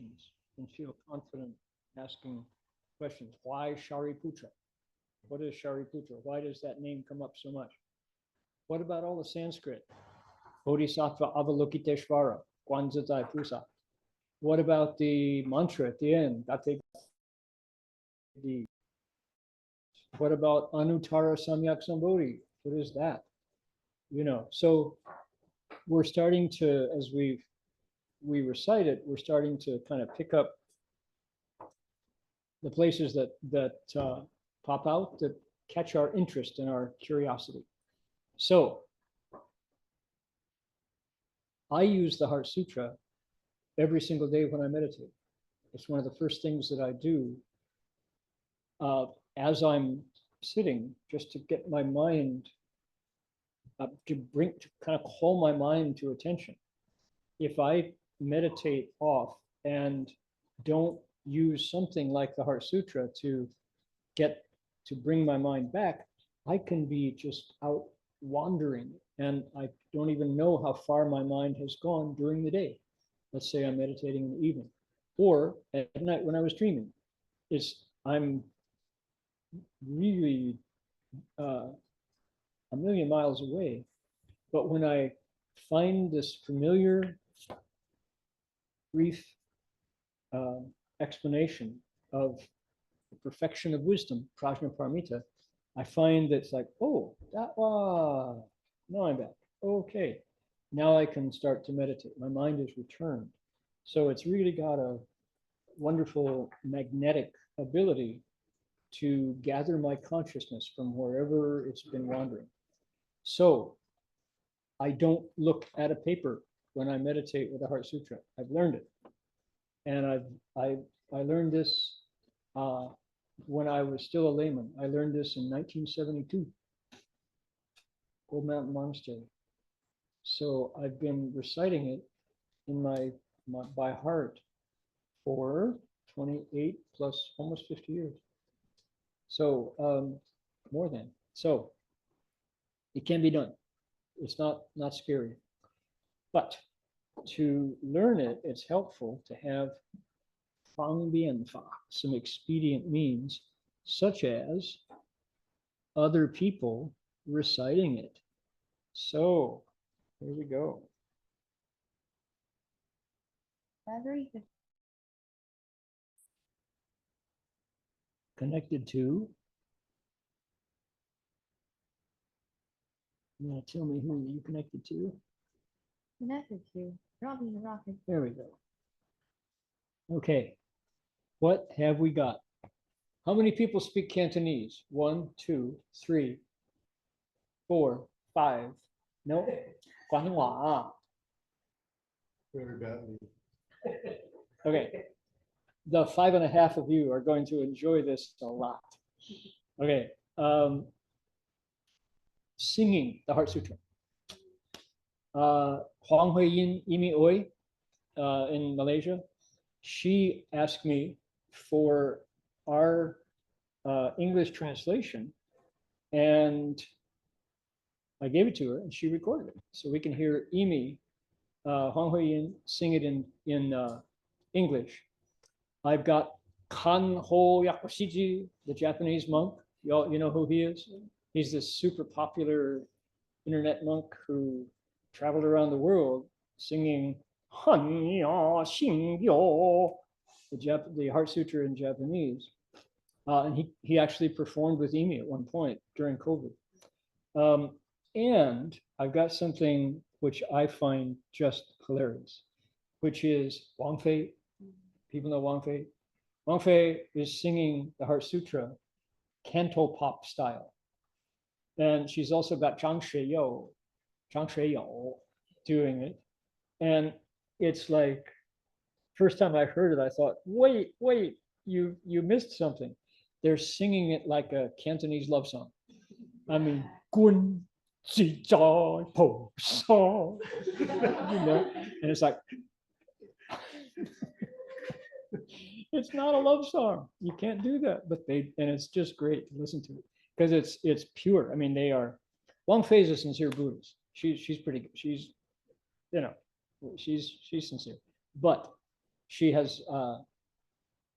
questions and feel confident asking questions. Why Shariputra? What is Shariputra? Why does that name come up so much? What about all the Sanskrit? Bodhisattva Avalokiteshvara, Guanzazai Pusa. What about the mantra at the end? What about Anuttara Samyak Sambodhi? What is that? So we're starting to, as we recite it, we're starting to kind of pick up the places that pop out, that catch our interest and our curiosity. So I use the Heart Sutra every single day when I meditate. It's one of the first things that I do as I'm sitting, just to get my mind to kind of call my mind to attention. If I meditate off and don't use something like the Heart Sutra to bring my mind back, I can be just out wandering and I don't even know how far my mind has gone during the day. Let's say I'm meditating in the evening, or at night when I was dreaming. I'm really a million miles away, but when I find this familiar, brief explanation of the perfection of wisdom, Prajnaparamita, I find that it's like, oh, that was, now I'm back. Okay, now I can start to meditate. My mind is returned. So it's really got a wonderful magnetic ability to gather my consciousness from wherever it's been wandering. So I don't look at a paper when I meditate with the Heart Sutra. I've learned it. And I learned this when I was still a layman. I learned this in 1972, Gold Mountain Monastery. So I've been reciting it in my by heart for 28 plus almost 50 years. So more than. So it can be done. It's not scary. But to learn it, it's helpful to have fangbianfa, some expedient means, such as other people reciting it. So here we go. Very good. Connected to. You want to tell me who you connected to? Connected to Robbie the Rocket. There we go. Okay. What have we got? How many people speak Cantonese? 1, 2, 3, 4, 5. No. Guanhua. Very badly. Okay. The 5.5 of you are going to enjoy this a lot. Okay. Singing the Heart Sutra. Huang Huiyin Imi Oi in Malaysia, she asked me for our English translation, and I gave it to her, and she recorded it. So we can hear Imi, Huang Huiyin, sing it in English. I've got Kan Ho Yakushiji, the Japanese monk. You know who he is? He's this super popular internet monk who traveled around the world singing Hanya Shingyo, the Heart Sutra in Japanese. And he actually performed with Emi at one point during COVID. And I've got something which I find just hilarious, which is Wang Fei. People know Wang Fei. Wang Fei is singing the Heart Sutra canto pop style. And she's also got Zhang Shuiyou doing it. And it's like, first time I heard it, I thought, wait, you missed something. They're singing it like a Cantonese love song. I mean, Gun Ji Zai Po Sa, and it's like, it's not a love song. You can't do that, but and it's just great to listen to it because it's pure. I mean, they are. Wang Fei is a sincere Buddhist. She's pretty good. She's sincere, but she has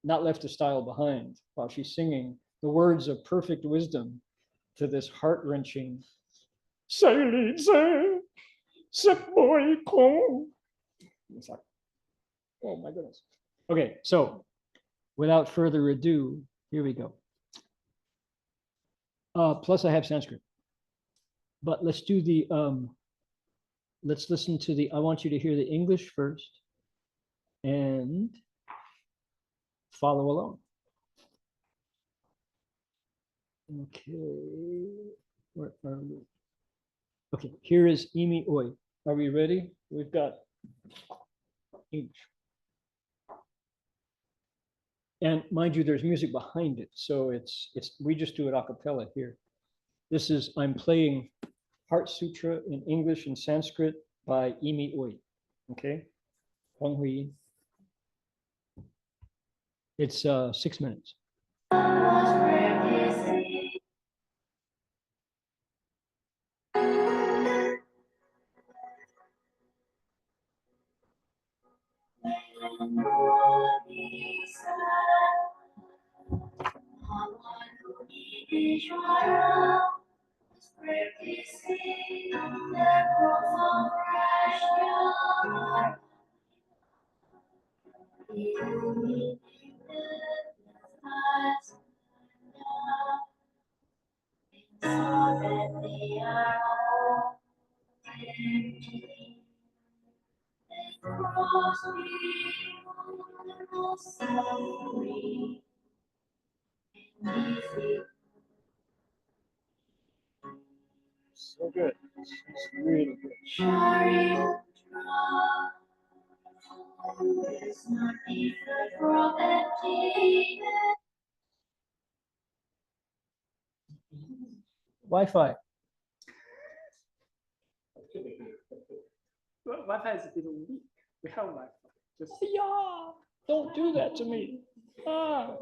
not left a style behind while she's singing the words of perfect wisdom to this heart-wrenching it's like, oh my goodness. Okay, so without further ado, here we go. Plus I have Sanskrit. But let's do the, let's listen to the, I want you to hear the English first and follow along. Okay, where are we? Okay, here is Imi Oi. Are we ready? We've got English. And mind you, there's music behind it. So we just do it a cappella here. This is, I'm playing Heart Sutra in English and Sanskrit by Imi Oi. Okay, Huang Hui. It's 6 minutes. So good. It's really good. Wi-Fi. Well, Wi-Fi is a bit weak. We have Wi-Fi. Just Yeah, don't do that to me. Ah.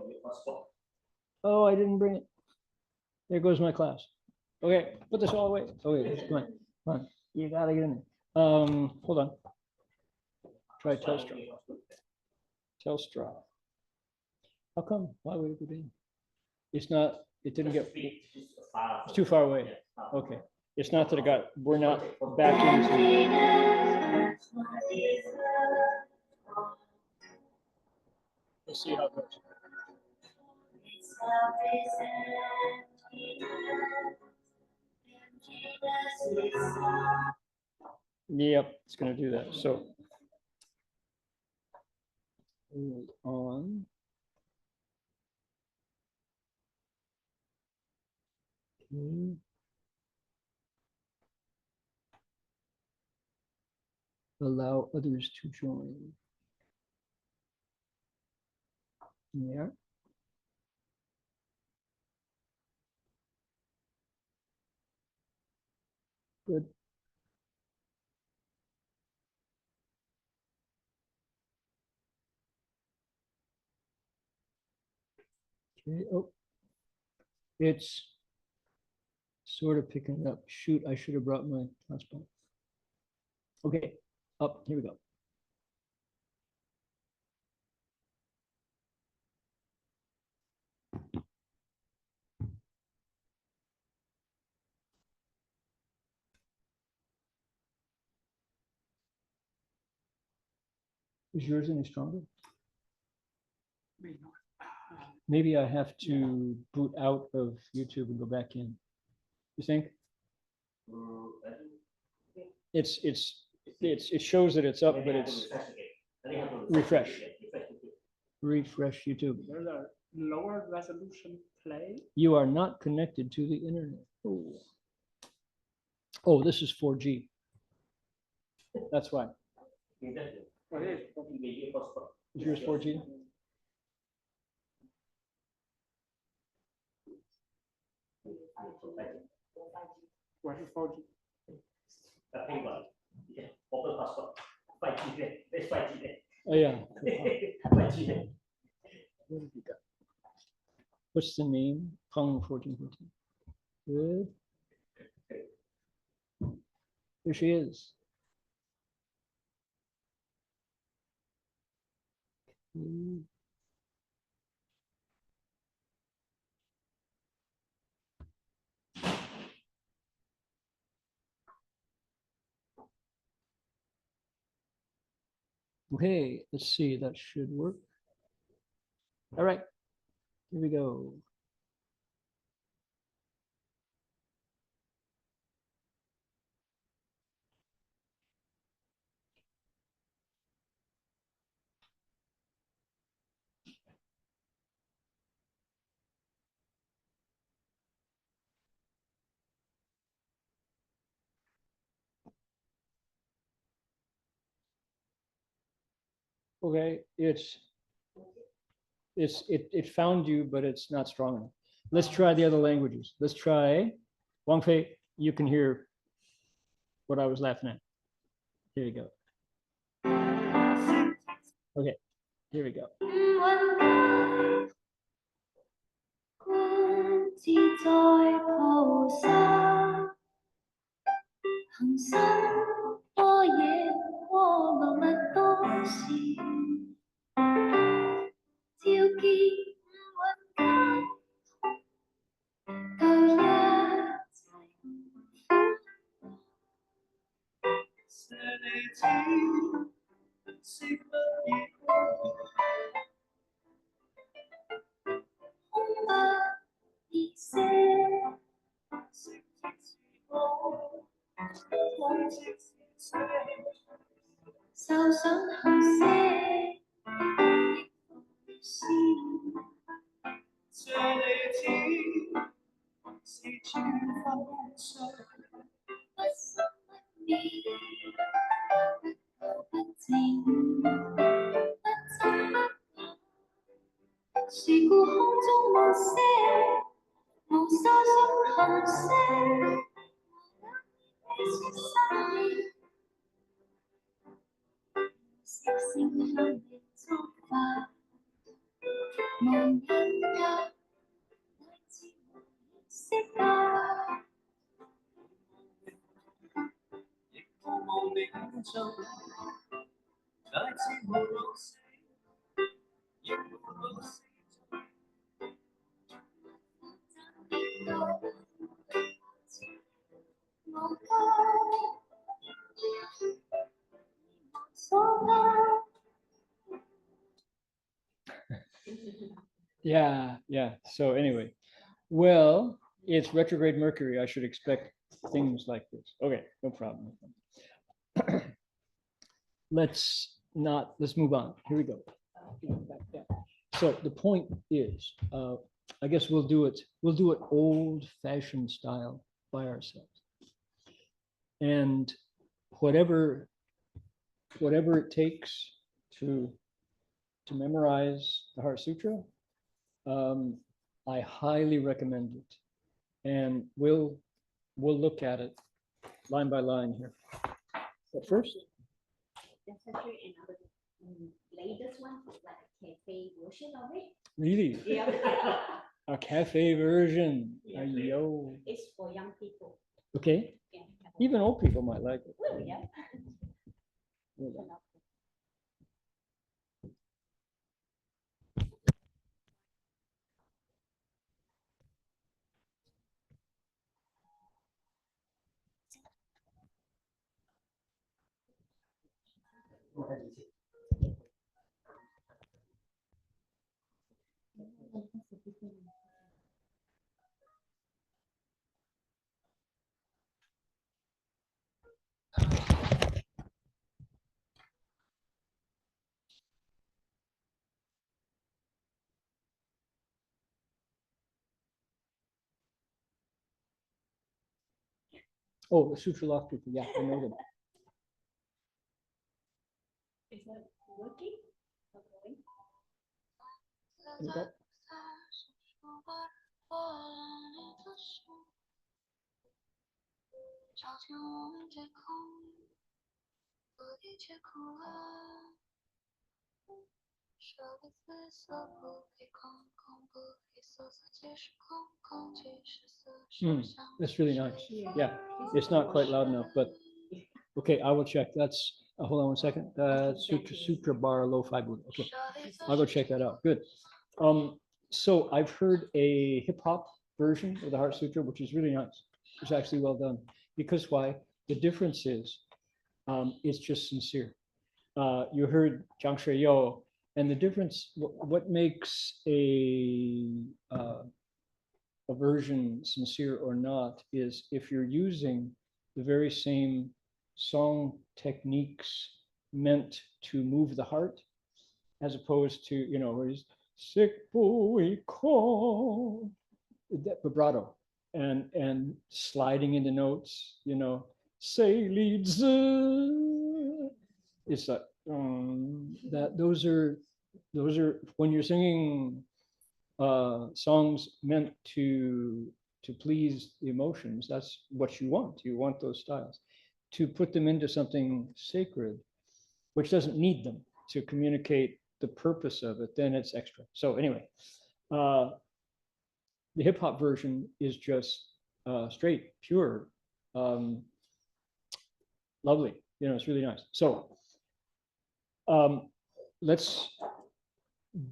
Oh, I didn't bring it. There goes my class. Okay, put this all away. Okay, come on, come on. You gotta get in there. Hold on. Try Telstra. Telstra. How come? Why would it go in? It's not, it didn't get, it's too far away. Okay. It's not that it got, we're not back into. Let's see how it goes. Yep, it's gonna do that. So hold on. Okay. Allow others to join. Yeah. Good. Okay. Oh, it's sort of picking up. Shoot, I should have brought my hotspot. Okay, up. Here we go. Is yours any stronger? maybe not. Maybe I have to boot out of YouTube and go back in. You think? It shows that it's up, but it's refresh. Refresh YouTube. There's a lower resolution play. You are not connected to the internet. Oh, oh, this is 4G. That's why. What is Is yours 4G? what is 4G? Oh, yeah. What have you got? What's the name? Peng 1414. Good. Here she is. Okay, let's see, that should work. All right, here we go. Okay, it found you, but it's not strong enough. Let's try the other languages. Let's try Wang Fei. You can hear what I was laughing at. Here you go. Okay, here we go. 雲間觀自在菩薩，行深般若波羅蜜多時，照見五蘊間，度一切舍利子，色不異空，空不異色，色即是空，空即是色，受想行識，亦復是。舍利子，是諸法無常，不生不滅，不垢不淨，不增不減。是故空中無色，無受想行識，無色生滅，色聲香味觸法，無因由。色法，亦無無明盡，乃至無老死，亦無老死盡。無垢，所得。 Yeah. So anyway, well, it's retrograde Mercury. I should expect things like this. Okay, no problem. Let's move on. Here we go. So the point is, I guess we'll do it old-fashioned style by ourselves. And whatever it takes to memorize the Heart Sutra, I highly recommend it. And we'll look at it line by line here. But first, There's actually another latest one, like a cafe version of it. really, Yeah. a cafe version. Yeah. Yo. It's for young people. Okay. Yeah. Even old people might like it. Well, yeah. Oh, the Sutra Loft people. Yeah, I know them. Is that working? Not going? Here we go. That's really nice. Yeah, it's not quite loud enough, but okay, I will check. That's Hold on one second. Sutra Bar Lo-Fi Buddha. Okay, I'll go check that out. Good. So I've heard a hip hop version of the Heart Sutra, which is really nice. It's actually well done. Because why? The difference is, it's just sincere. You heard Jiang Shui Yo, and the difference, what makes a version sincere or not is if you're using the very same song techniques meant to move the heart, as opposed to, you know, where he's sick boy call, that vibrato and sliding into notes, you know, say leads. It's like that. Those are when you're singing songs meant to please the emotions. That's what you want. You want those styles. To put them into something sacred, which doesn't need them to communicate the purpose of it, then it's extra. So anyway, the hip hop version is just straight, pure, lovely. You know, it's really nice. So let's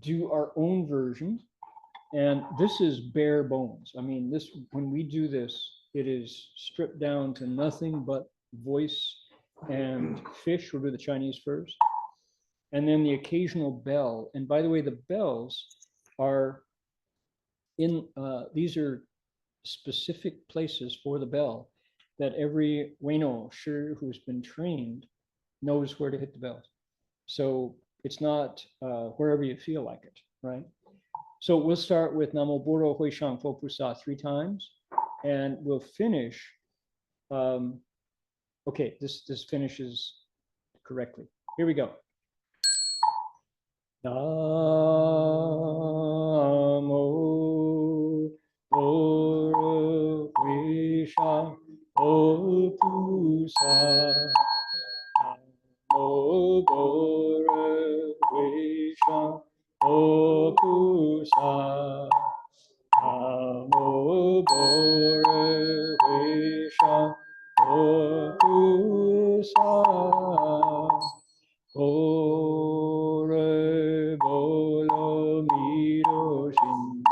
do our own version. And this is bare bones. I mean, this, when we do this, it is stripped down to nothing but voice and fish. We'll do the Chinese first. And then the occasional bell. And by the way, the bells are in, these are specific places for the bell that every Weino Shi who's been trained knows where to hit the bells. So it's not wherever you feel like it, right? So we'll start with Namo Boro Hui Shang Fo Pusa 3 times, and we'll finish. Okay, this finishes correctly. Here we go. Namo Boro Hui Shang Fo Pusa. Namo Boro Hui Shang Fo Pusa. Namo Boro Hui Shang Fo Pusa. Boro Bolo Miro Shin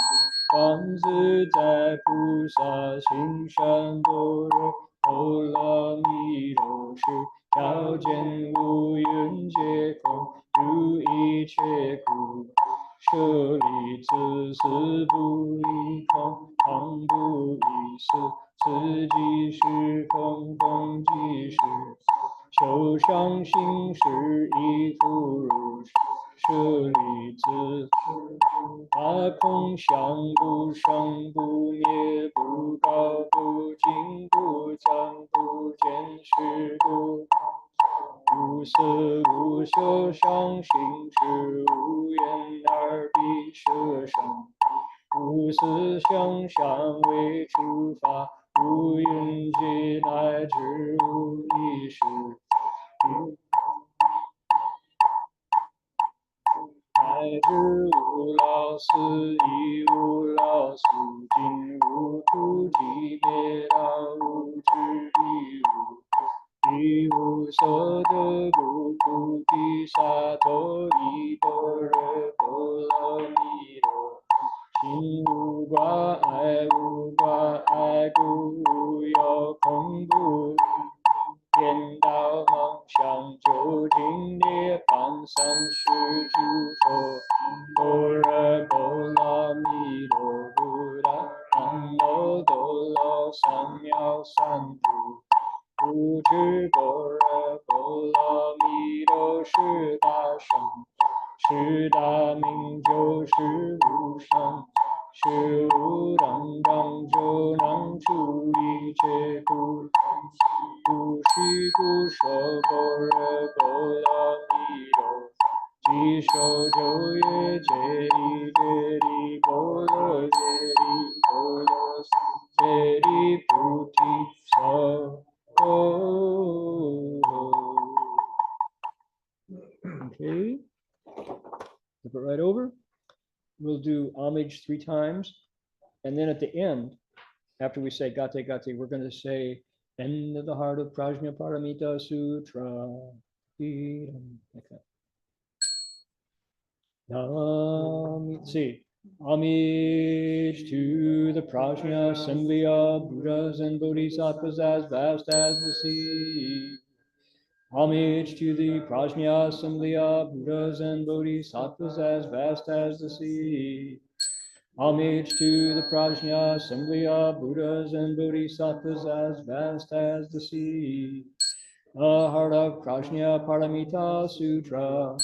Guang Zi Zai Pusa Xing Shan Boro Bolo Miro Shi Jiao Jian Wu Yun Jie Kong Du Yi Che Ku 舍利子思不离空，常不异思，此即是空，空即是受伤行识亦复如是。舍利子，大空相不生不灭，不高不净，不脏不见识不。 无色无受伤行识，无眼耳鼻舌身，无思想想为诸法，无云集乃至无意识，乃至无老死，亦无老死，尽无苦集灭道，无智亦无。 一无所得不菩提萨埵依般若波罗蜜多，心无挂碍，无挂碍故，无有恐怖。颠倒妄想，究竟涅槃三世诸佛，般若波罗蜜多菩萨，南无多罗三藐三菩。 不知般若波罗蜜多是大圣，是大明就是无上，是无等正就能出一切苦。不虚不说般若波罗蜜多，即受九业界力界力波罗界力波罗界力菩提萨。 Oh, okay. Flip it right over. We'll do homage 3 times. And then at the end, after we say Gate Gate, we're going to say, End of the Heart of Prajnaparamita Sutra. like that. See, homage to the Prajna assembly of Buddhas and Bodhisattvas as vast as the sea. Homage to the Prajna assembly of Buddhas and Bodhisattvas as vast as the sea. Homage to the Prajna assembly of Buddhas and Bodhisattvas as vast as the sea. The heart of Prajna Paramita Sutra.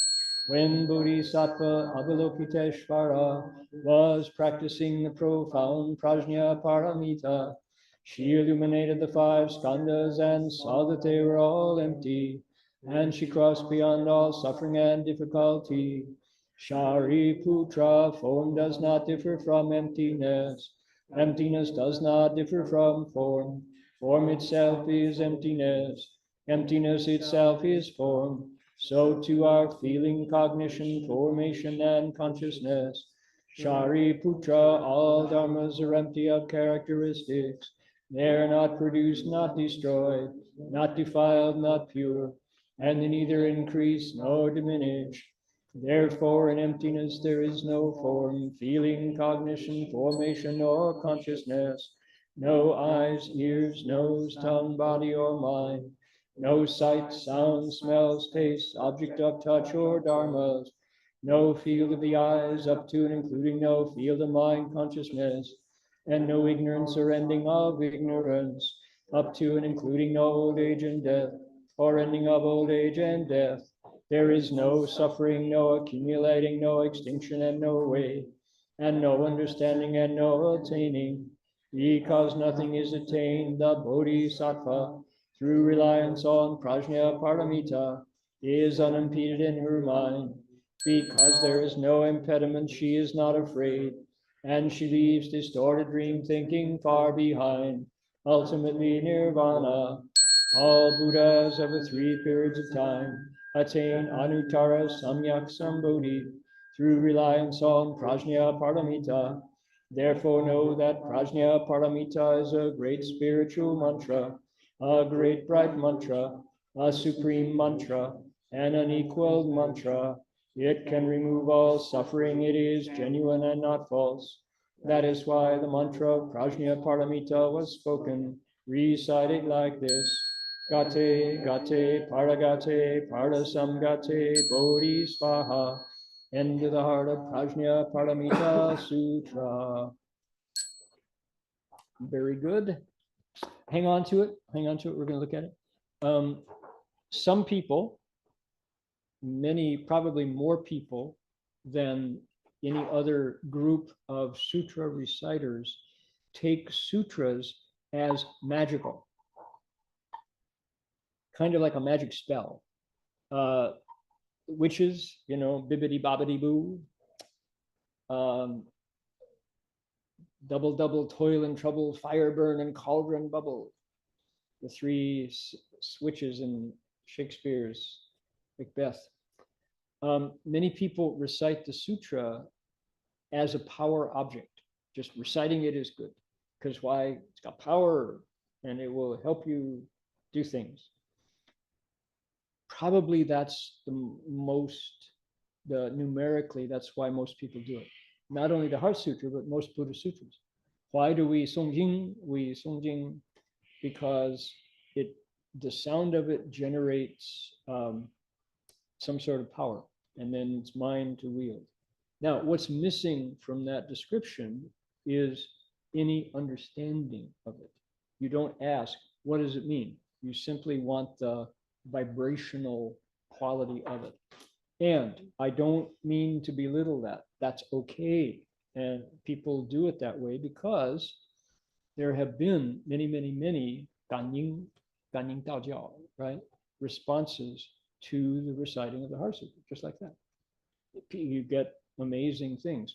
When Bodhisattva Avalokiteshvara was practicing the profound Prajna Paramita, she illuminated the 5 skandhas and saw that they were all empty, and she crossed beyond all suffering and difficulty. Shariputra, form does not differ from emptiness. Emptiness does not differ from form. Form itself is emptiness. Emptiness itself is form. So too are feeling, cognition, formation, and consciousness. Shariputra, all dharmas are empty of characteristics. They are not produced, not destroyed, not defiled, not pure, and they neither increase nor diminish. Therefore, in emptiness there is no form, feeling, cognition, formation, or consciousness, no eyes, ears, nose, tongue, body, or mind, no sight, sound, smell, taste, object of touch, or dharmas, no field of the eyes up to and including no field of mind consciousness, and no ignorance or ending of ignorance, up to and including no old age and death, or ending of old age and death. There is no suffering, no accumulating, no extinction, and no way, and no understanding, and no attaining. Because nothing is attained, the Bodhisattva, through reliance on Prajna Paramita, is unimpeded in her mind. Because there is no impediment, she is not afraid, and she leaves distorted dream thinking far behind. Ultimately, nirvana. All Buddhas of the 3 periods of time attain Anuttara Samyak Sambodhi through reliance on Prajna Paramita. Therefore know that Prajna Paramita is a great spiritual mantra, a great bright mantra, a supreme mantra, an unequaled mantra. It can remove all suffering. It is genuine and not false. That is why the mantra of Prajna Paramita was spoken, recited like this. Gate, gate, paragate, parasamgate, bodhi svaha. Into the heart of Prajna Paramita Sutra. Very good. Hang on to it. Hang on to it. We're going to look at it. Some people, many, probably more people than any other group of sutra reciters, take sutras as magical. Kind of like a magic spell. Witches, you know, bibbidi bobbidi boo. Double, double, toil and trouble, fire burn and cauldron bubble. The 3 switches in Shakespeare's Macbeth. Many people recite the sutra as a power object. Just reciting it is good. Because why? It's got power and it will help you do things. Probably that's numerically, that's why most people do it. Not only the Heart Sutra, but most Buddha sutras. Why do we Songjing? We Songjing because the sound of it generates some sort of power, and then it's mine to wield. Now, what's missing from that description is any understanding of it. You don't ask, what does it mean? You simply want the vibrational quality of it. And I don't mean to belittle that. That's okay. And people do it that way because there have been many, many, many Ganying Daojiao, right? Responses to the reciting of the Heart Sutra, just like that. You get amazing things.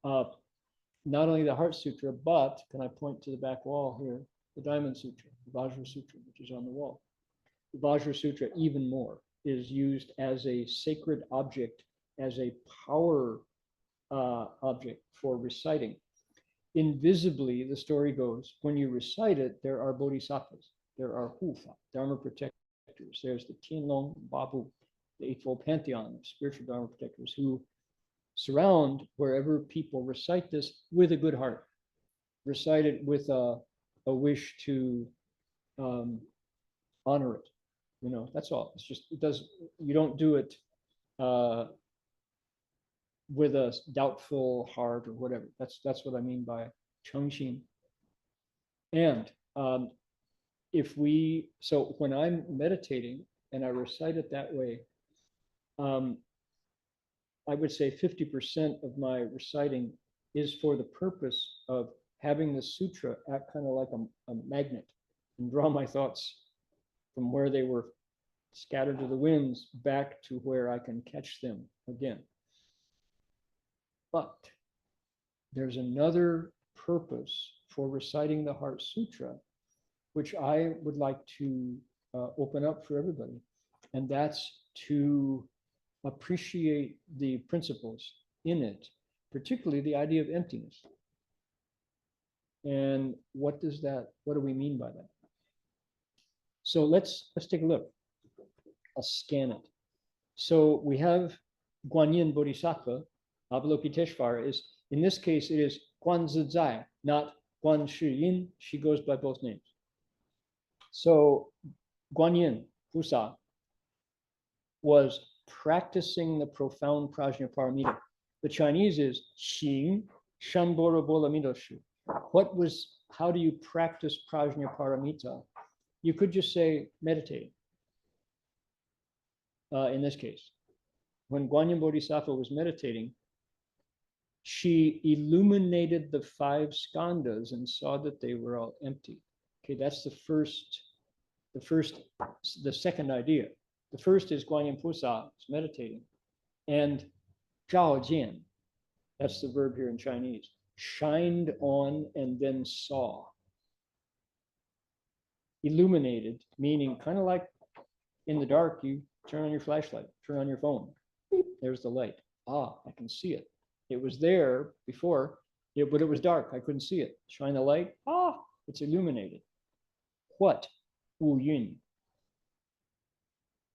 Not only the Heart Sutra, but can I point to the back wall here? The Diamond Sutra, the Vajra Sutra, which is on the wall. The Vajra Sutra, even more, is used as a sacred object, as a power object for reciting. Invisibly, the story goes, when you recite it, there are bodhisattvas, there are hufa, dharma protectors, there's the Tianlong Babu, the Eightfold Pantheon of spiritual Dharma protectors who surround wherever people recite this with a good heart, recite it with a wish to honor it. You know, that's all. It's just, you don't do it with a doubtful heart or whatever. That's what I mean by chengxin. And so when I'm meditating and I recite it that way, I would say 50% of my reciting is for the purpose of having the sutra act kind of like a magnet and draw my thoughts from where they were scattered to the winds back to where I can catch them again. But there's another purpose for reciting the Heart Sutra, which I would like to open up for everybody. And that's to appreciate the principles in it, particularly the idea of emptiness. And what do we mean by that? So let's take a look. I'll scan it. So we have Guanyin Bodhisattva, Avalokiteshvara is, in this case, it is Guan Zizai, not Guan Shiyin. She goes by both names. So Guanyin Pusa was practicing the profound Prajnaparamita. The Chinese is Xing Shambhara Bolamidoshu. How do you practice Prajnaparamita? You could just say meditating. In this case, when Guanyin Bodhisattva was meditating, she illuminated the 5 skandhas and saw that they were all empty. Okay, that's the second idea. The first is Guanyin Pusa is meditating, and Zhao Jian, that's the verb here in Chinese, shined on and then saw. Illuminated, meaning kind of like in the dark, you turn on your flashlight, turn on your phone. Beep, there's the light. Ah, I can see it. It was there before, but it was dark. I couldn't see it. Shine the light. Ah, it's illuminated. What? Wu Yun.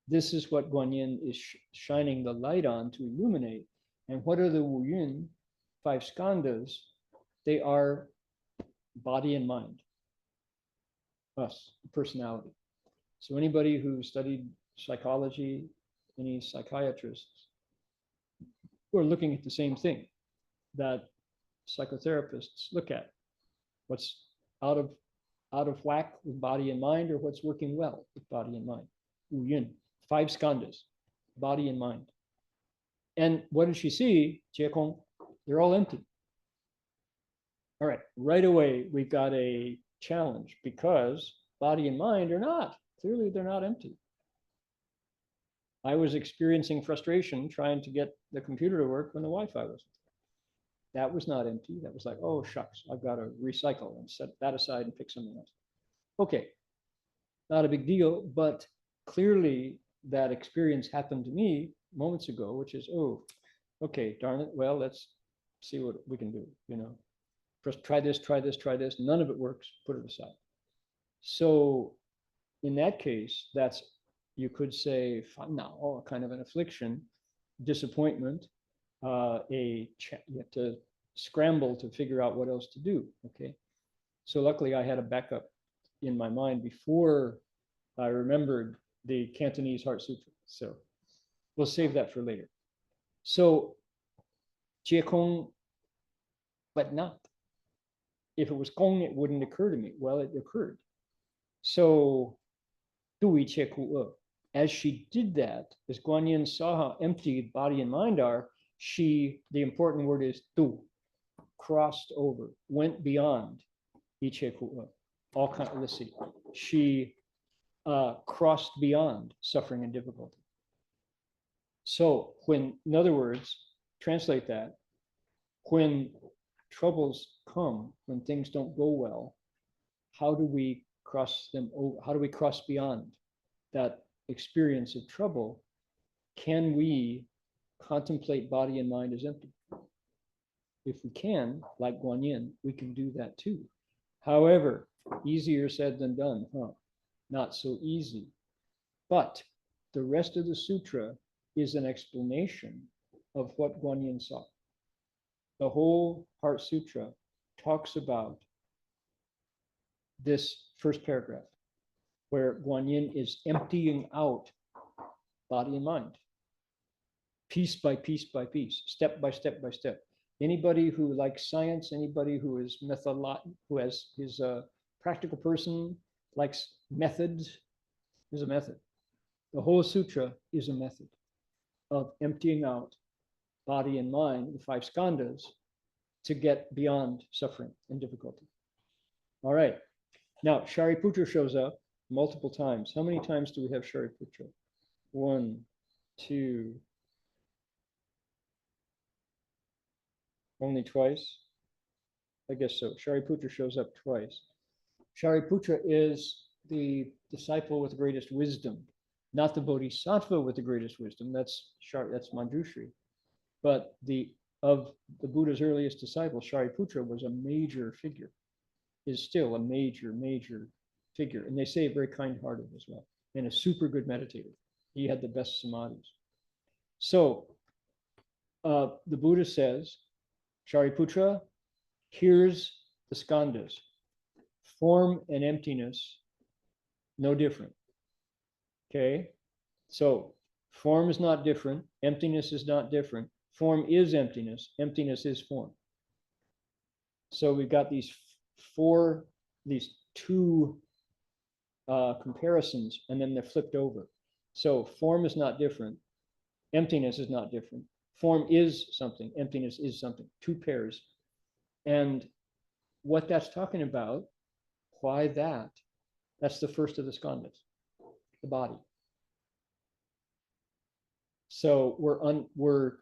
This is what Guanyin is shining the light on to illuminate. And what are the Wu Yun? 5 skandhas. They are body and mind. Us, personality. So anybody who studied psychology, any psychiatrists, we're looking at the same thing that psychotherapists look at. What's out of whack with body and mind, or what's working well with body and mind. Wu Yun, 5 skandhas, body and mind. And what did she see? Jie Kong, they're all empty. All right, right away, we've got a challenge because body and mind are not. Clearly, they're not empty. I was experiencing frustration trying to get the computer to work when the Wi-Fi wasn't. That was not empty. That was like, oh, shucks, I've got to recycle and set that aside and pick something else. Okay, not a big deal, but clearly that experience happened to me moments ago, which is, oh, okay, darn it. Well, let's see what we can do, you know. First, try this, try this, try this. None of it works, put it aside. So in that case, that's, you could say, now, kind of an affliction, disappointment, you have to scramble to figure out what else to do, okay? So luckily I had a backup in my mind before I remembered the Cantonese Heart Sutra. So we'll save that for later. So Jie Kong, but not. If it was Gong, it wouldn't occur to me. Well, it occurred. So Dui Che Ku. As she did that, as Guanyin saw how empty body and mind are, the important word is Du, crossed over, went beyond Iche Ku. All kind of, let's see. She crossed beyond suffering and difficulty. So in other words, translate that, when troubles come, when things don't go well, how do we cross them over? How do we cross beyond that experience of trouble? Can we contemplate body and mind as empty? If we can, like Guanyin, we can do that too. However, easier said than done, huh? Not so easy. But the rest of the sutra is an explanation of what Guanyin saw. The whole Heart Sutra talks about this first paragraph, where Guanyin is emptying out body and mind, piece by piece by piece, step by step by step. Anybody who likes science, anybody who is who has is a practical person, likes methods, is a method. The whole sutra is a method of emptying out body and mind, the 5 skandhas, to get beyond suffering and difficulty. All right. Now, Shariputra shows up multiple times. How many times do we have Shariputra? 1, 2. Only twice? I guess so. Shariputra shows up twice. Shariputra is the disciple with the greatest wisdom, not the bodhisattva with the greatest wisdom. That's Manjushri. But of the Buddha's earliest disciple, Shariputra was a major figure, is still a major, major figure. And they say very kind-hearted as well, and a super good meditator. He had the best samadhis. So the Buddha says, Shariputra, here's the skandhas. Form and emptiness, no different. Okay? So form is not different. Emptiness is not different. Form is emptiness. Emptiness is form. So we've got these two comparisons, and then they're flipped over. So form is not different. Emptiness is not different. Form is something. Emptiness is something. 2 pairs. And what that's talking about, why that? That's the first of the skandhas, the body. So we're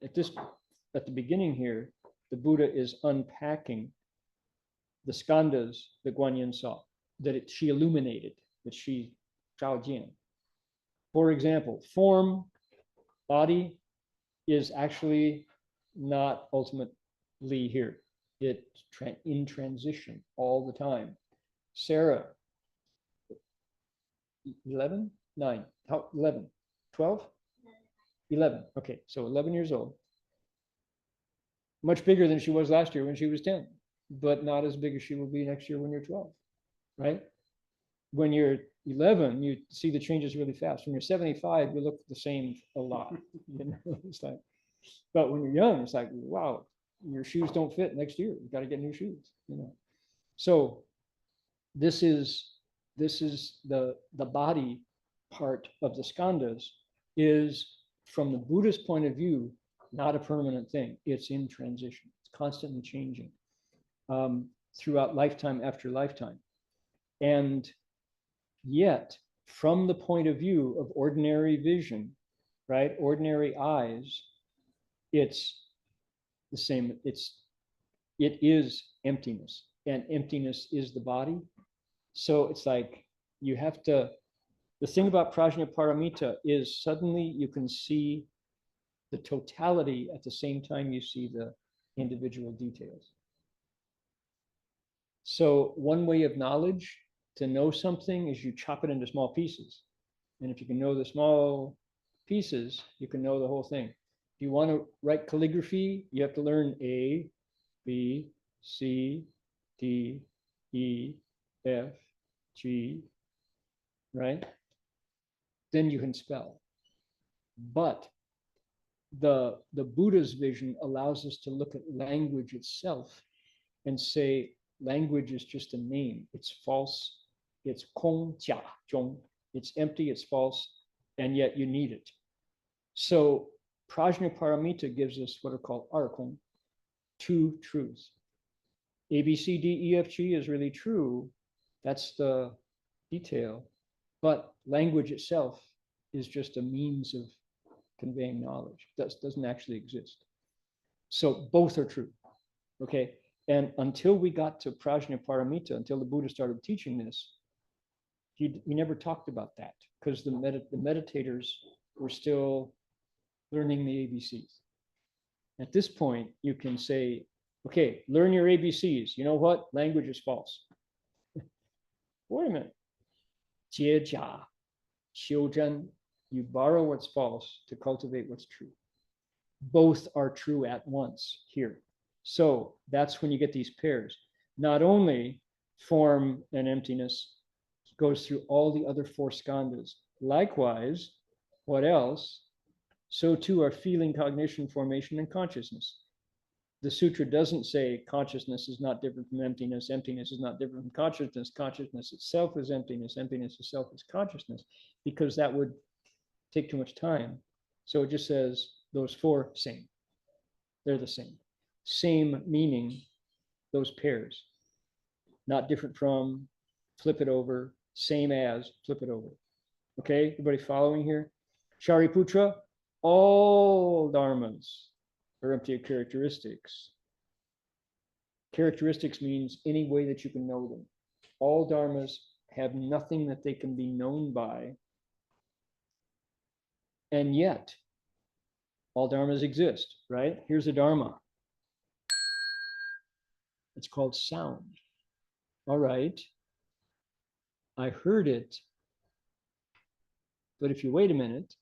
at the beginning here, the Buddha is unpacking the skandhas that Guanyin saw, that she illuminated, that she Zhaojian. For example, form, body, is actually not ultimately here. It's in transition all the time. Sarah, 11, 9, how 11, 12, 11. Okay, so 11 years old. Much bigger than she was last year when she was 10, but not as big as she will be next year when you're 12, right? When you're 11, you see the changes really fast. When you're 75, you look the same a lot. You know, it's like, but when you're young, it's like, wow, your shoes don't fit next year. You got to get new shoes. You know, so this is the body part of the skandhas is, from the Buddhist point of view, not a permanent thing. It's in transition. It's constantly changing throughout lifetime after lifetime. And yet, from the point of view of ordinary vision, right, ordinary eyes, it's the same. It is emptiness, and emptiness is the body. So it's like you have to, the thing about Prajnaparamita is suddenly you can see the totality at the same time you see the individual details. So one way of knowledge, to know something, is you chop it into small pieces. And if you can know the small pieces, you can know the whole thing. If you want to write calligraphy, you have to learn A, B, C, D, E, F, G, right? Then you can spell. But the Buddha's vision allows us to look at language itself and say language is just a name. It's false. It's kong jia zhong. It's empty, it's false, and yet you need it. So Prajnaparamita gives us what are called arkong, 2 truths. A, B, C, D, E, F, G is really true. That's the detail. But language itself is just a means of conveying knowledge. That doesn't actually exist. So both are true. Okay. And until we got to Prajnaparamita, until the Buddha started teaching this, he never talked about that, because the meditators were still learning the ABCs. At this point, you can say, okay, learn your ABCs. You know what? Language is false. Wait a minute. 接假, 修真, You borrow what's false to cultivate what's true. Both are true at once here. So that's when you get these pairs. Not only form and emptiness goes through all the other four skandhas. Likewise, what else? So too are feeling, cognition, formation, and consciousness. The sutra doesn't say consciousness is not different from emptiness, emptiness is not different from consciousness, consciousness itself is emptiness, emptiness itself is consciousness, because that would take too much time. So it just says those four, same. They're the same. Same meaning, those pairs. Not different from, flip it over, same as, flip it over. Okay, everybody following here? Shariputra, all dharmas are empty of characteristics. Characteristics means any way that you can know them. All dharmas have nothing that they can be known by. And yet, all dharmas exist, right? Here's a dharma. It's called sound. All right. I heard it. But if you wait a minute,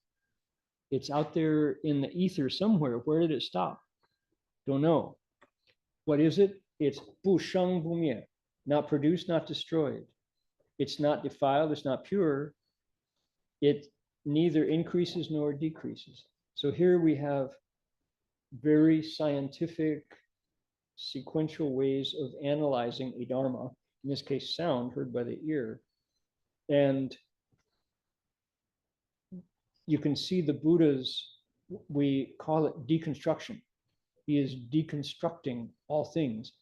it's out there in the ether somewhere. Where did it stop? Don't know. What is it? It's bu sheng bu mie, not produced, not destroyed. It's not defiled, it's not pure. It neither increases nor decreases. So here we have very scientific, sequential ways of analyzing a dharma, in this case, sound heard by the ear. And you can see the Buddha's, we call it deconstruction. He is deconstructing all things.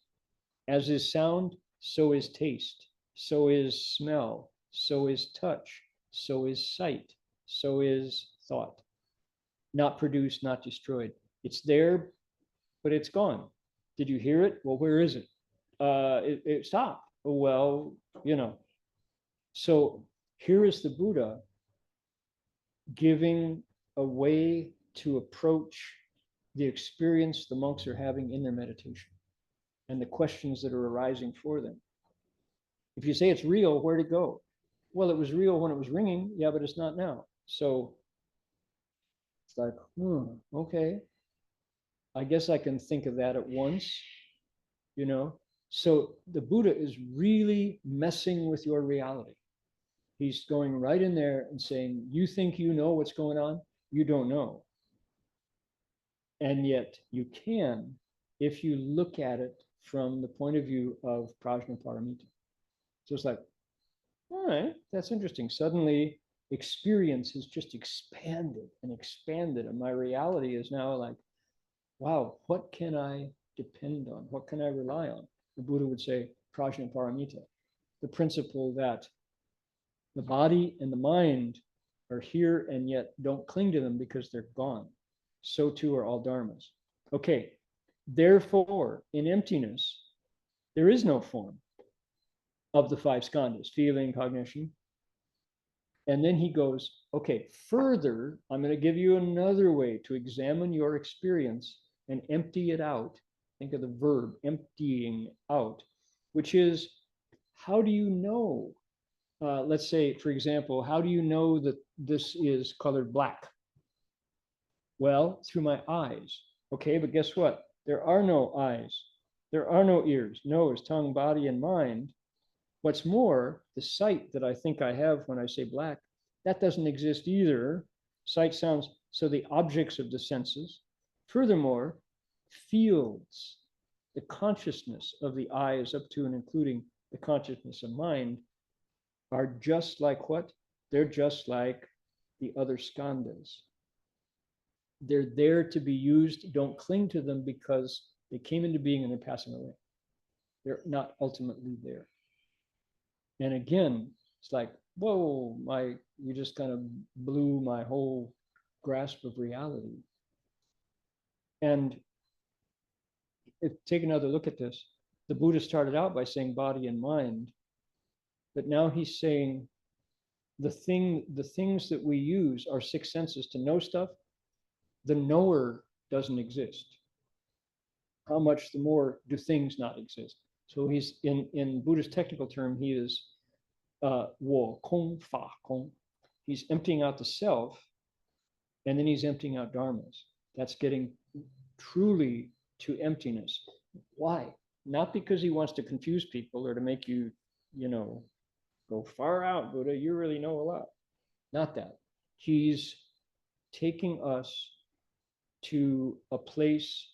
As is sound, so is taste, so is smell, so is touch, so is sight, so is thought. Not produced, not destroyed. It's there, but it's gone. Did you hear it? Well, where is it? It stopped. Well, you know. So here is the Buddha giving a way to approach the experience the monks are having in their meditation and the questions that are arising for them. If you say it's real, where'd it go? Well, it was real when it was ringing. Yeah, but it's not now. So it's like, okay. I guess I can think of that at once, you know? So the Buddha is really messing with your reality. He's going right in there and saying, you think you know what's going on? You don't know. And yet you can, if you look at it from the point of view of Prajnaparamita. So it's like, all right, that's interesting. Suddenly experience has just expanded and expanded. And my reality is now like, wow, what can I depend on? What can I rely on? The Buddha would say, Prajnaparamita, the principle that the body and the mind are here and yet don't cling to them because they're gone. So too are all dharmas. Okay, therefore, in emptiness, there is no form of the five skandhas, feeling, cognition. And then he goes, okay, further, I'm going to give you another way to examine your experience and empty it out. Think of the verb, emptying out, which is, how do you know? Let's say, for example, how do you know that this is colored black? Well, through my eyes. Okay, but guess what? There are no eyes. There are no ears, nose, tongue, body, and mind. What's more, the sight that I think I have when I say black, that doesn't exist either. Sight, sounds, so the objects of the senses. Furthermore, fields, the consciousness of the eyes up to and including the consciousness of mind are just like what? They're just like the other skandhas. They're there to be used. Don't cling to them because they came into being and they're passing away. They're not ultimately there. And again, it's like, whoa, you just kind of blew my whole grasp of reality. And take another look at this. The Buddha started out by saying body and mind, but now he's saying the things that we use, our six senses to know stuff, the knower doesn't exist. How much the more do things not exist? So he's in Buddhist technical term, he is wo kong fa kong. He's emptying out the self And then he's emptying out dharmas. That's getting truly to emptiness. Why? Not because he wants to confuse people or to make you, go far out, Buddha, you really know a lot. Not that. He's taking us to a place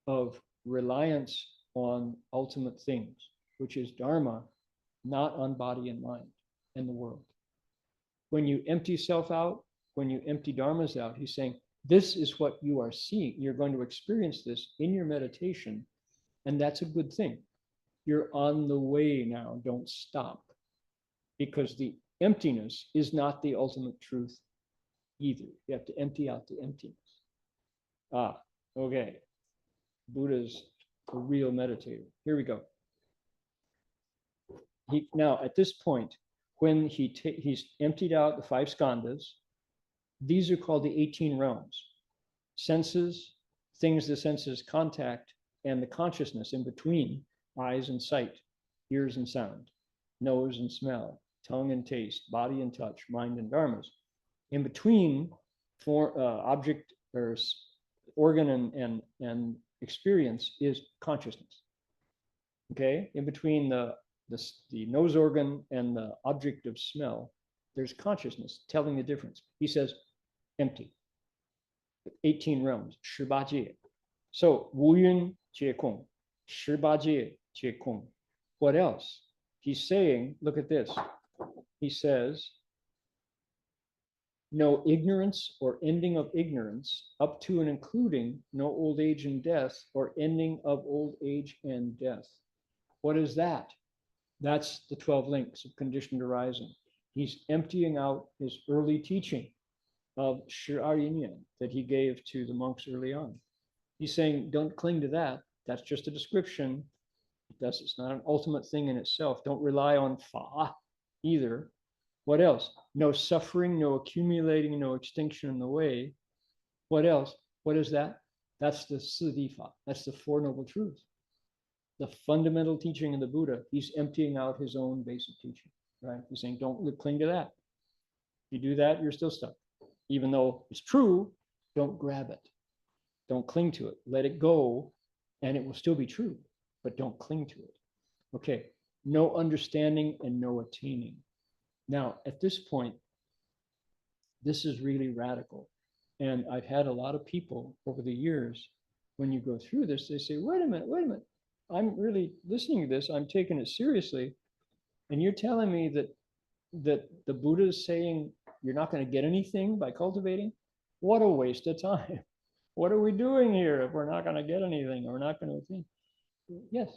of reliance on ultimate things, which is dharma, not on body and mind and the world. When you empty self out, when you empty dharmas out, he's saying, this is what you are seeing. You're going to experience this in your meditation, and that's a good thing. You're on the way now, don't stop. Because the emptiness is not the ultimate truth either. You have to empty out the emptiness. Okay. Buddha's a real meditator. Here we go. Now, at this point, when he's emptied out the 5 skandhas, these are called the 18 realms. Senses, things the senses contact, and the consciousness in between eyes and sight, ears and sound, nose and smell, tongue and taste, body and touch, mind and dharmas. In between object or organ and experience is consciousness. Okay, in between the nose organ and the object of smell, there's consciousness telling the difference. He says, empty. 18 realms, 18界. So, 无云皆空, 18界皆空. What else? He's saying, look at this. He says, no ignorance or ending of ignorance, up to and including no old age and death, or ending of old age and death. What is that? That's the 12 links of conditioned arising. He's emptying out his early teaching of Shi Yin Yang that he gave to the monks early on. He's saying, don't cling to that. That's just a description. It's not an ultimate thing in itself. Don't rely on Fa either. What else? No suffering, no accumulating, no extinction in the way. What else? What is that? That's the Siddhi-Fa. That's the Four Noble Truths. The fundamental teaching of the Buddha. He's emptying out his own basic teaching, right? He's saying, don't cling to that. If you do that, you're still stuck. Even though it's true, don't grab it. Don't cling to it. Let it go, and it will still be true, but don't cling to it. Okay, no understanding and no attaining. Now, at this point, this is really radical. And I've had a lot of people over the years, when you go through this, they say, wait a minute. I'm really listening to this. I'm taking it seriously. And you're telling me that the Buddha is saying you're not going to get anything by cultivating? What a waste of time. What are we doing here if we're not going to get anything or we're not going to attain? Yes,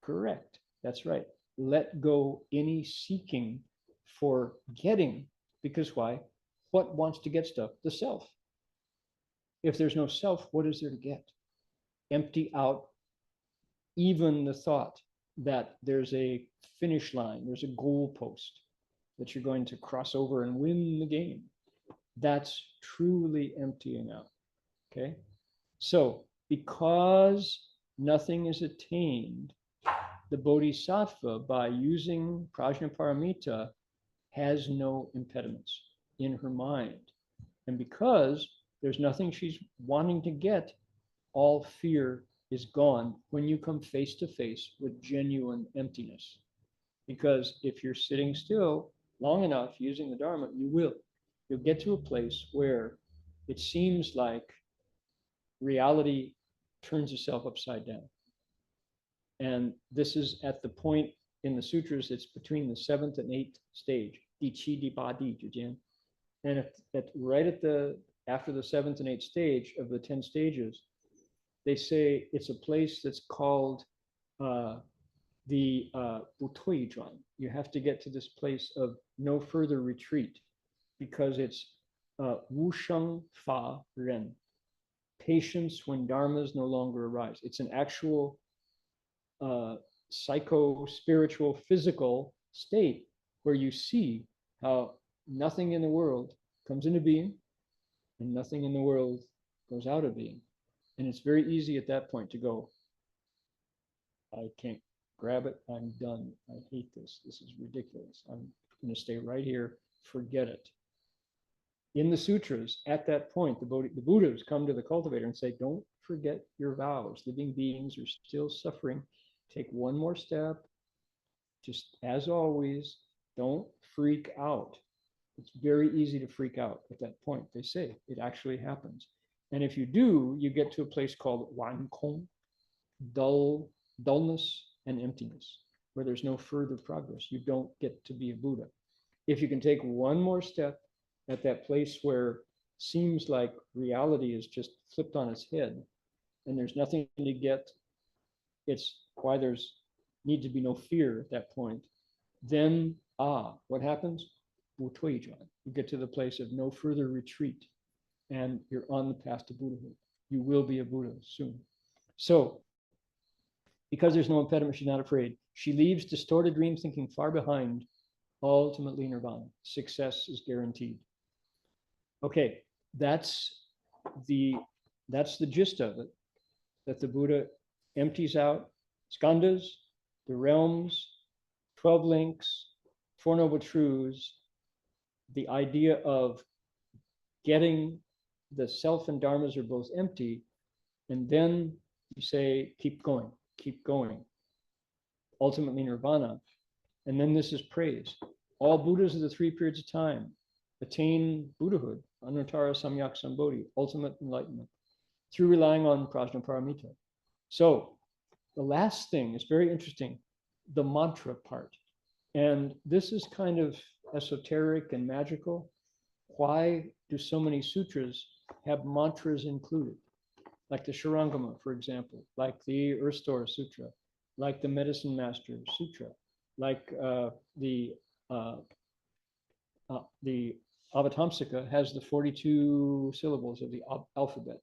correct. That's right. Let go any seeking for getting, because why? What wants to get stuff? The self. If there's no self, what is there to get? Empty out even the thought that there's a finish line, there's a goal post that you're going to cross over and win the game. That's truly emptying out. Okay? So, because nothing is attained, the Bodhisattva, by using Prajnaparamita, has no impediments in her mind. And because there's nothing she's wanting to get, all fear is gone when you come face to face with genuine emptiness. Because if you're sitting still long enough using the Dharma, you'll get to a place where it seems like reality turns itself upside down. And this is at the point in the sutras, it's between the 7th and 8th stage, and after the 7th and 8th stage of the 10 stages, they say it's a place that's called the Butoizhuan. You have to get to this place of no further retreat, because it's Wu Sheng Fa Ren, patience when dharmas no longer arise. It's an actual psycho-spiritual, physical state where you see how nothing in the world comes into being and nothing in the world goes out of being. And it's very easy at that point to go, I can't grab it, I'm done. I hate this. This is ridiculous. I'm going to stay right here, forget it. in the sutras, at that point, the Buddhas come to the cultivator and say, don't forget your vows. Living beings are still suffering. Take one more step. Just as always, don't freak out. It's very easy to freak out at that point. They say it actually happens. And if you do, you get to a place called Wan Kong, dullness and emptiness, where there's no further progress. You don't get to be a Buddha. If you can take one more step at that place where seems like reality is just flipped on its head and there's nothing to get, it's why there's need to be no fear at that point, then what happens? You get to the place of no further retreat and you're on the path to Buddhahood. You will be a Buddha soon. So because there's no impediment, she's not afraid. She leaves distorted dream thinking far behind, ultimately nirvana. Success is guaranteed. Okay, that's the gist of it, that the Buddha empties out skandhas, the realms, 12 links, Four Noble Truths, the idea of getting the self and dharmas are both empty, and then you say, keep going, ultimately nirvana. And then this is praise. All Buddhas of the 3 periods of time attain Buddhahood, Anuttara Samyak Sambodhi, ultimate enlightenment, through relying on Prajnaparamita. So the last thing is very interesting, the mantra part. And this is kind of esoteric and magical. Why do so many sutras have mantras included? Like the Shurangama, for example, like the Earth Store Sutra, like the Medicine Master Sutra, like the Avatamsaka has the 42 syllables of the alphabet.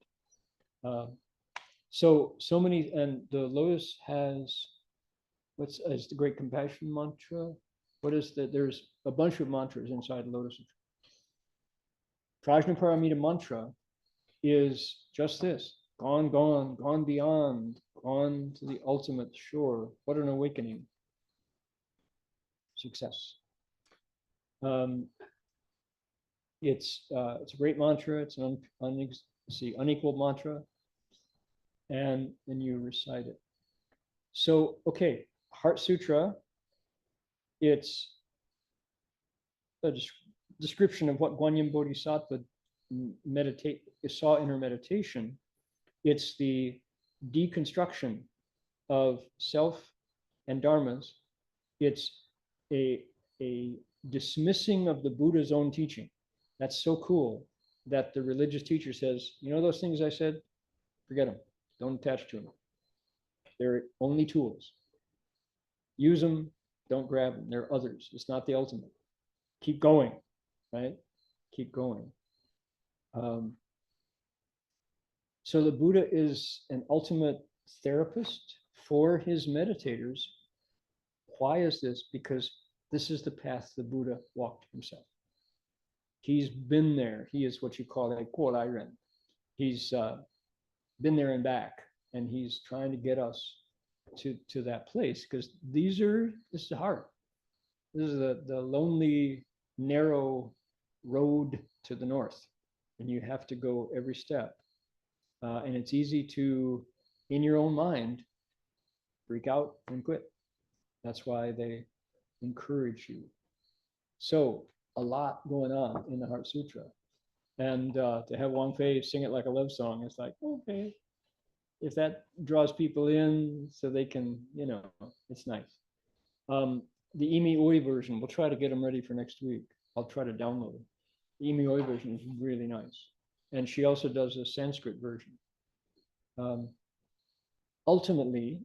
So many, and the Lotus has, is the Great Compassion Mantra? What is that? There's a bunch of mantras inside the Lotus Sutra. Prajnaparamita mantra is just this: gone beyond, gone to the ultimate shore. What an awakening. Success. It's a great mantra. It's an unequal mantra, and then you recite it. So, okay, Heart Sutra. It's a description of what Guanyin Bodhisattva saw in her meditation. It's the deconstruction of self and dharmas. It's a dismissing of the Buddha's own teaching. That's so cool that the religious teacher says, you know those things I said? Forget them. Don't attach to them. They're only tools. Use them. Don't grab them. There are others. It's not the ultimate. Keep going, right? Keep going. So the Buddha is an ultimate therapist for his meditators. Why is this? Because this is the path the Buddha walked himself. He's been there. He is what you call a Guolai Ren. He's been there and back, and he's trying to get us to that place, because this is hard. This is the lonely, narrow road to the north, and you have to go every step. And it's easy to, in your own mind, freak out and quit. That's why they encourage you. So a lot going on in the Heart Sutra. And to have Wang Fei sing it like a love song, it's like, okay, if that draws people in so they can, it's nice. The Imi Oi version, we'll try to get them ready for next week. I'll try to download it. The Imi Oi version is really nice. And she also does a Sanskrit version. Ultimately,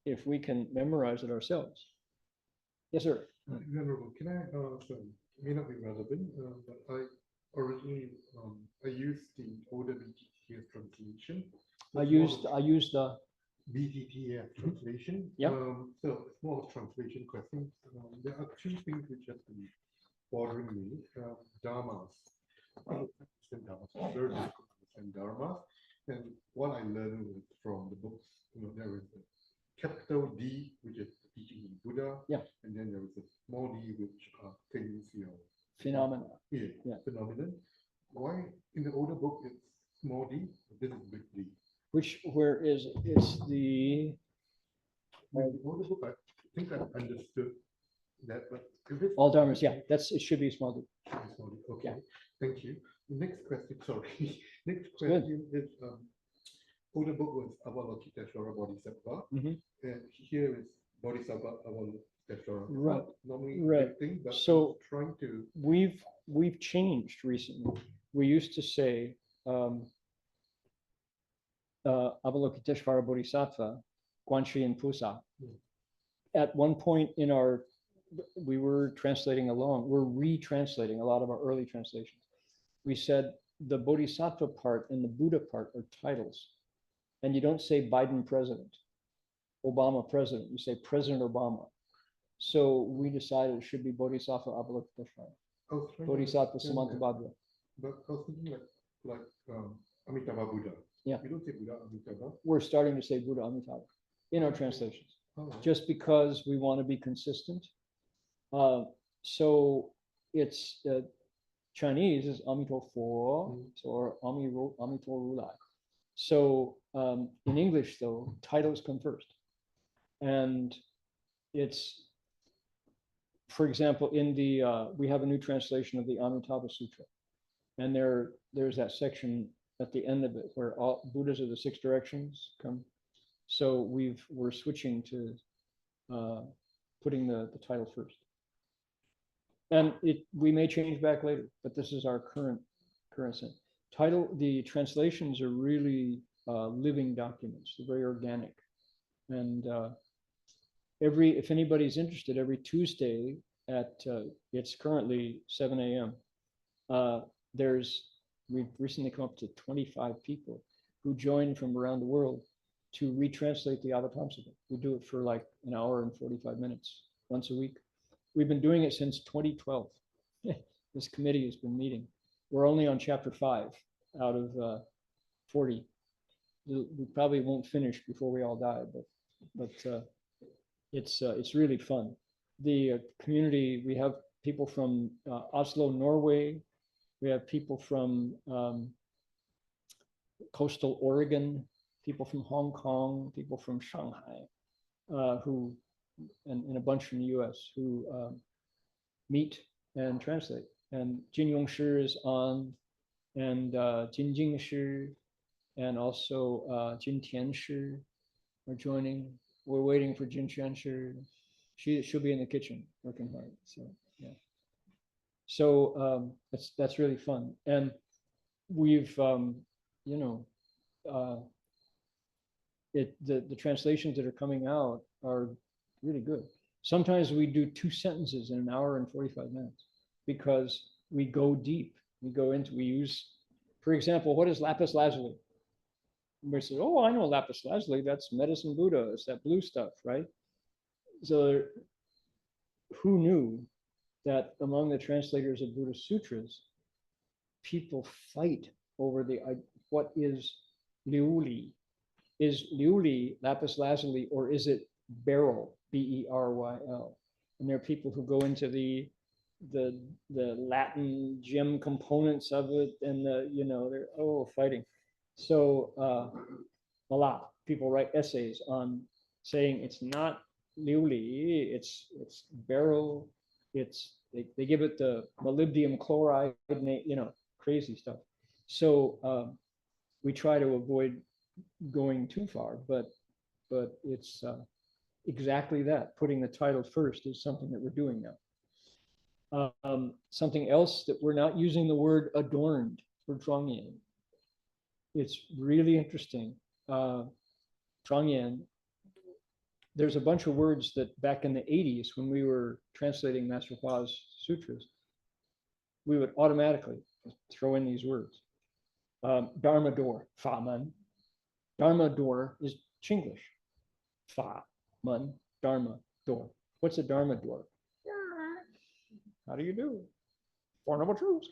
if we can memorize it ourselves. Yes, sir. Venerable, can I, sorry, it may not be relevant, but I originally, I used the older BTTF translation. I used the BTTF translation. Yep. So it's more of a translation question. There are 2 things which have been bothering me. Dharmas. Dharmas. Very difficult to understand dharma. And what I learned was from the books, there is a capital D, which is the teaching of Buddha. Yeah. And then there is a small d, which are things, phenomena. Phenomenon. why in the older book it's small d, this is big D. Where is it? It's the, In the older book, I think I understood that, but if it's all dharmas, yeah, it should be small d. small d, okay, Yeah. thank you. The next question, sorry, next good. question is, older book was Avalokiteshvara Bodhisattva, Mhm. and here is Bodhisattva Avalokiteshvara. Right, Normally, right. big thing, but So- I'm trying to, We've changed recently. We used to say Avalokiteshvara Bodhisattva, Guanxin Pusa. Hmm. At one point in we were translating along, we're retranslating a lot of our early translations. We said the Bodhisattva part and the Buddha part are titles. And you don't say Biden president, Obama president, you say President Obama. So we decided it should be Bodhisattva Avalokiteshvara, I was trying to Bodhisattva understand that, Samantabhadra. but I was thinking like Amitabha Buddha. Yeah. We don't say Buddha Amitabha. We're starting to say Buddha Amitabha in our translations, Oh, just because we want to be consistent. So it's Chinese is Amito Fo, or Amito Rulai. So in English, though, titles come first. And it's, for example, in the, we have a new translation of the Amitabha Sutra. And there's that section at the end of it where all Buddhas of the six directions come. So we're switching to putting the title first. And we may change back later, but this is our current sense. The translations are really living documents. They're very organic. And if anybody's interested, every Tuesday at, it's currently 7 a.m. We've recently come up to 25 people who join from around the world to retranslate the Avatamsaka. We do it for like an hour and 45 minutes once a week. We've been doing it since 2012. This committee has been meeting. We're only on chapter 5 out of 40. We probably won't finish before we all die, but it's really fun. The community, we have people from Oslo, Norway. We have people from coastal Oregon, people from Hong Kong, people from Shanghai, and a bunch from the US who meet and translate. And Jin Yong Shi is on, and Jin Jing Shi, and also Jin Tian Shi are joining. We're waiting for Jin Qian Shi. She'll be in the kitchen working hard. So yeah. So that's really fun. And we've the translations that are coming out are really good. Sometimes we do 2 sentences in an hour and 45 minutes because we go deep. We use, for example, what is lapis lazuli? Everybody says, oh, I know lapis lazuli, that's medicine Buddha, it's that blue stuff, right? So who knew that among the translators of Buddhist sutras, people fight over what is liuli? Is liuli lapis lazuli, or is it beryl, B-E-R-Y-L? And there are people who go into the Latin gem components of it, and they're fighting. So a lot people write essays on saying it's not liuli, it's beryl. They give it the molybdenum chloride, crazy stuff. So we try to avoid going too far, but it's exactly that. Putting the title first is something that we're doing now. Something else that we're not using the word adorned for Zhuangyan. It's really interesting. Zhuangyan, there's a bunch of words that back in the 80s when we were translating Master Hua's sutras, we would automatically throw in these words. Dharma door, Fa Man. Dharma door is Chinglish. Fa Man, Dharma door. What's a Dharma door? How do you do? Four Noble Truths.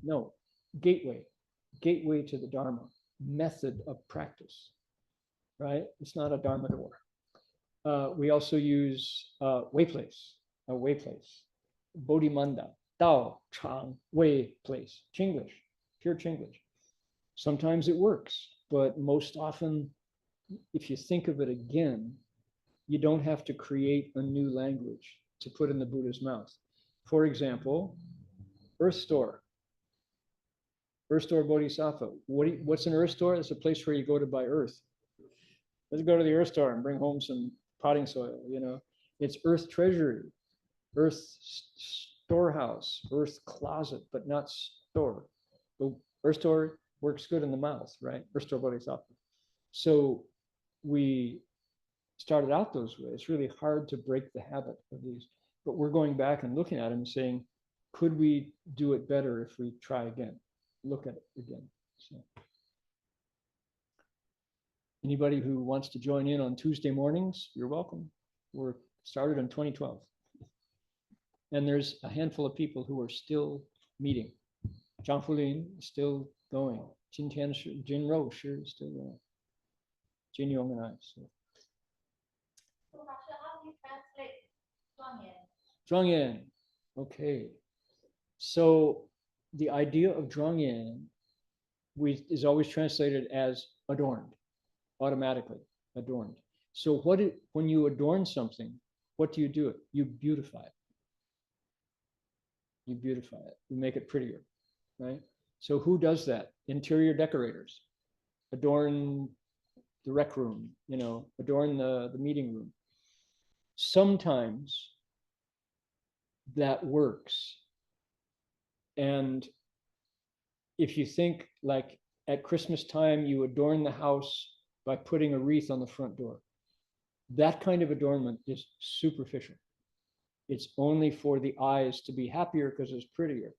No, gateway to the Dharma, method of practice, right? It's not a Dharma door. We also use way place, Bodhimanda, Dao, Chang, Wei place, Chinglish, pure Chinglish. Sometimes it works, but most often, if you think of it again, you don't have to create a new language to put in the Buddha's mouth. For example, Earth Store. Earth Store Bodhisattva. What's an Earth Store? It's a place where you go to buy earth. Let's go to the Earth Store and bring home some potting soil, you know. It's Earth Treasury, Earth Storehouse, Earth Closet, but not store. The Earth Store works good in the mouth, right? Earth Store Bodhisattva. So we started out those ways. It's really hard to break the habit of these, but we're going back and looking at them and saying, could we do it better if we try again? Look at it again. So, anybody who wants to join in on Tuesday mornings, you're welcome. We're started in 2012. And there's a handful of people who are still meeting. Zhang Fulin is still going. Jin Rou is still going. Jin Yong and I. So. So how do you translate Zhuangyan? Zhuangyan. Okay. So the idea of Zhuangyan is always translated as adorned, automatically adorned. So when you adorn something, what do? You beautify it. You beautify it. You make it prettier, right? So who does that? Interior decorators. Adorn the rec room, you know, adorn the meeting room. Sometimes that works. And if you think like at Christmas time, you adorn the house by putting a wreath on the front door. That kind of adornment is superficial. It's only for the eyes to be happier because it's prettier.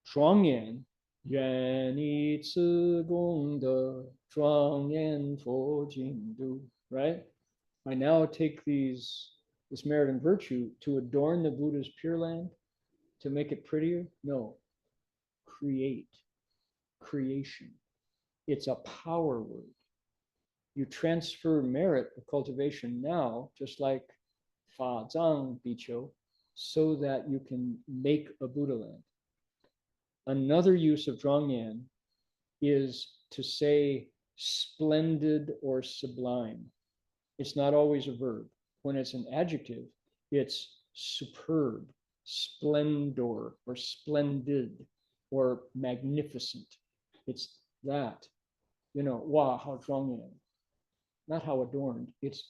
Zhuangyan, Yuan Yi Ci Gong De Zhuangyan Fo Jing Du, right? I now take this merit and virtue to adorn the Buddha's Pure Land, to make it prettier? No. Creation. It's a power word. You transfer merit of cultivation now, just like Fa Zhang Biqiu, so that you can make a Buddha land. Another use of Zhuangyan is to say splendid or sublime. It's not always a verb. When it's an adjective, it's superb, splendor, or splendid, or magnificent. It's that, you know, wow, how Zhuangyan. Not how adorned, it's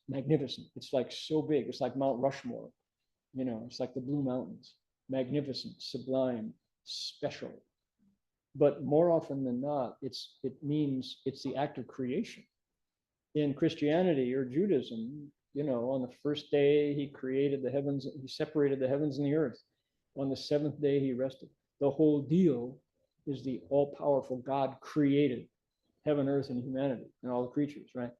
magnificent. It's like so big, it's like Mount Rushmore, you know, it's like the Blue Mountains. Magnificent, sublime, special. But more often than not, it means it's the act of creation. In Christianity or Judaism, you know, on the first day he created the heavens, he separated the heavens and the earth. On the seventh day he rested. The whole deal is the all-powerful God created heaven, earth, and humanity, and all the creatures, right?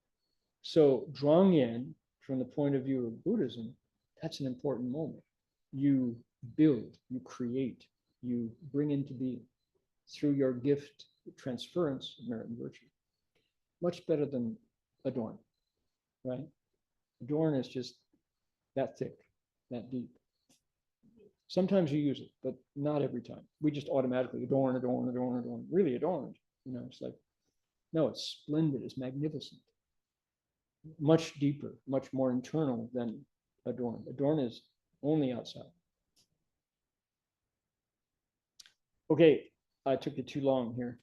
So Zhuangyan, from the point of view of Buddhism, that's an important moment. You build, you create, you bring into being through your gift, transference of merit and virtue. Much better than adorn, right? Adorn is just that thick, that deep. Sometimes you use it, but not every time. We just automatically adorn. Really adorned. You know, it's like, no, it's splendid, it's magnificent. Much deeper, much more internal than adorn. Adorn is only outside. Okay, I took it too long here.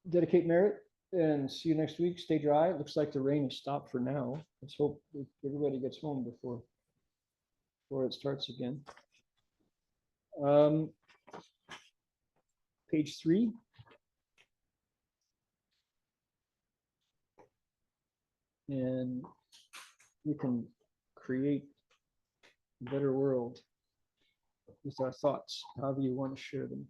Dedicate merit and see you next week. Stay dry. It looks like the rain has stopped for now. Let's hope everybody gets home before it starts again. Page 3. And we can create a better world with our thoughts, however you want to share them.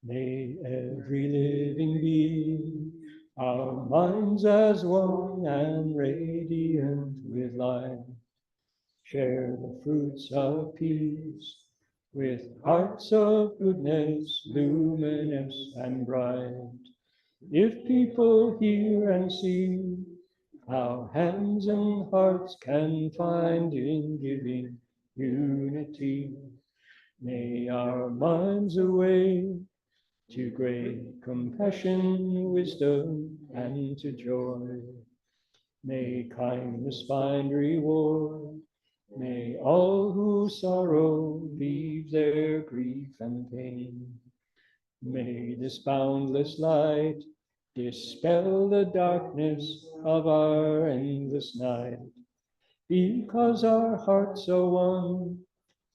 May every living being, our minds as one and radiant with light, share the fruits of peace with hearts of goodness, luminous and bright. If people hear and see how hands and hearts can find in giving unity, may our minds away to great compassion, wisdom, and to joy. May kindness find reward. May all who sorrow leave their grief and pain. May this boundless light dispel the darkness of our endless night. Because our hearts are one,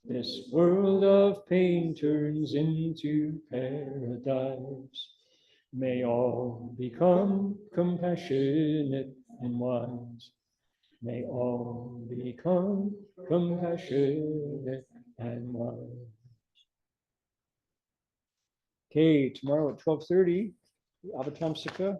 this world of pain turns into paradise. May all become compassionate and wise. May all become compassionate and wise. Okay, tomorrow at 12:30, Avatamsaka,